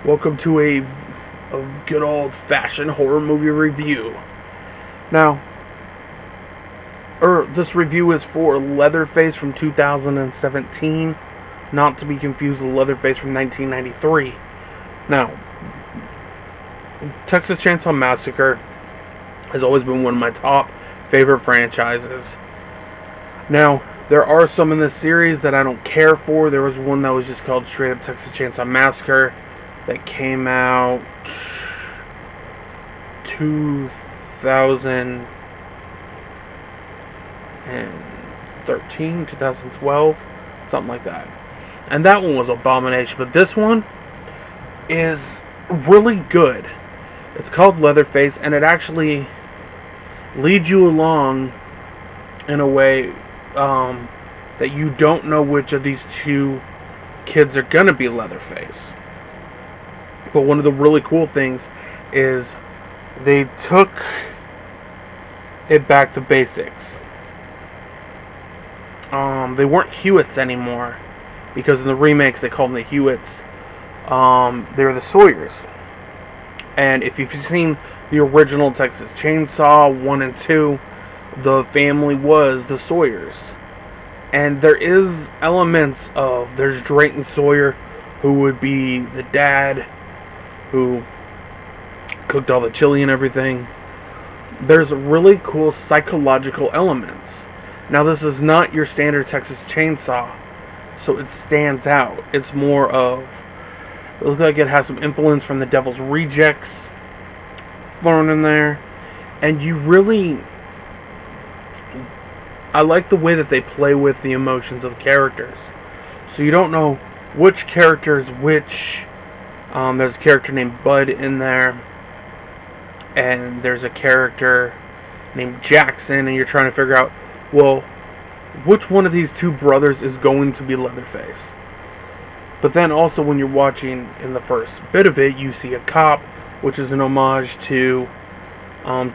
Welcome to a good old-fashioned horror movie review. Now, this review is for Leatherface from 2017, not to be confused with Leatherface from 1993. Now, Texas Chainsaw Massacre has always been one of my top favorite franchises. Now, there are some in this series that I don't care for. There was one that was just called straight up Texas Chainsaw Massacre that came out 2013, 2012, something like that. And that one was abomination, but this one is really good. It's called Leatherface, and it actually leads you along in a way that you don't know which of these two kids are gonna be Leatherface. But one of the really cool things is they took it back to basics. They weren't Hewitts anymore, because in the remakes they called them the Hewitts. They were the Sawyers. And if you've seen the original Texas Chainsaw 1 and 2, the family was the Sawyers. And there is elements of, there's Drayton Sawyer, who would be the dad, who cooked all the chili and everything. There's really cool psychological elements. Now, this is not your standard Texas Chainsaw, so it stands out. It's more of, it looks like it has some influence from the Devil's Rejects thrown in there. And you really, I like the way that they play with the emotions of characters. So you don't know which character is which. There's a character named Bud in there, and there's a character named Jackson, and you're trying to figure out, well, which one of these two brothers is going to be Leatherface? But then also when you're watching in the first bit of it, you see a cop, which is an homage to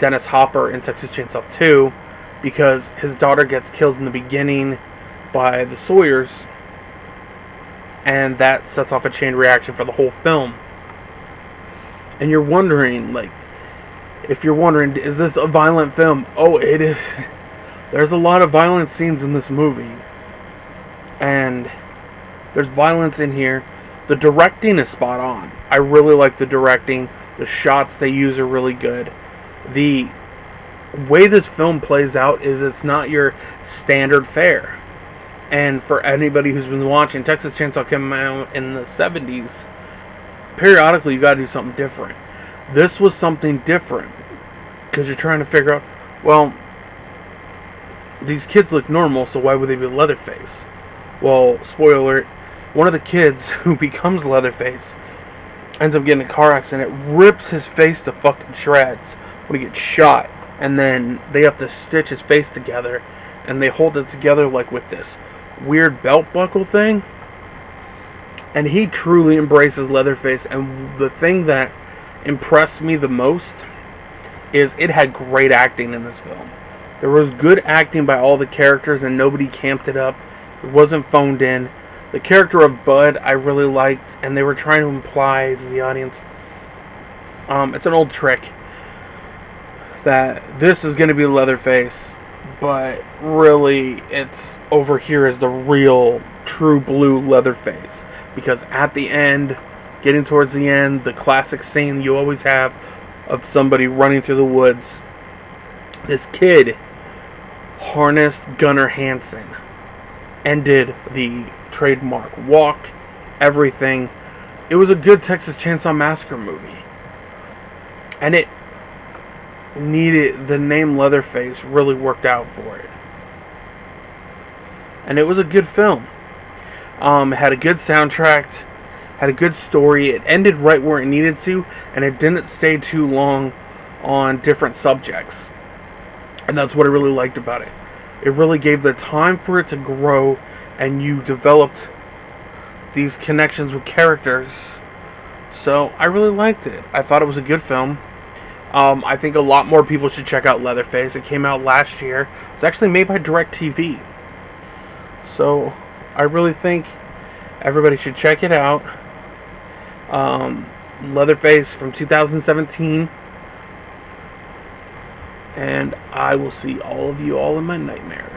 Dennis Hopper in Texas Chainsaw 2, because his daughter gets killed in the beginning by the Sawyers, and that sets off a chain reaction for the whole film. And you're wondering, like, if you're wondering, is this a violent film? Oh, it is. There's a lot of violent scenes in this movie. And there's violence in here. The directing is spot on. I really like the directing. The shots they use are really good. The way this film plays out is it's not your standard fare. And for anybody who's been watching, Texas Chainsaw came out in the 70s. Periodically, you gotta do something different. This was something different, because you're trying to figure out, well, these kids look normal, so why would they be Leatherface? Well, spoiler alert, one of the kids who becomes Leatherface ends up getting in a car accident. It rips his face to fucking shreds when he gets shot, and then they have to stitch his face together, and they hold it together like with this weird belt buckle thing. And he truly embraces Leatherface, and the thing that impressed me the most is it had great acting in this film. There was good acting by all the characters, and nobody camped it up. It wasn't phoned in. The character of Bud I really liked, and they were trying to imply to the audience, it's an old trick, that this is going to be Leatherface, but really it's over here is the real true blue Leatherface. Because at the end, getting towards the end, the classic scene you always have of somebody running through the woods, this kid harnessed Gunnar Hansen and did the trademark walk, everything. It was a good Texas Chainsaw Massacre movie. And it needed, the name Leatherface really worked out for it. And it was a good film. It had a good soundtrack, had a good story. It ended right where it needed to, and it didn't stay too long on different subjects. And that's what I really liked about it. It really gave the time for it to grow, and you developed these connections with characters. So I really liked it. I thought it was a good film. I think a lot more people should check out Leatherface. It came out last year. It's actually made by DirecTV. So I really think everybody should check it out. Leatherface from 2017. And I will see all of you all in my nightmares.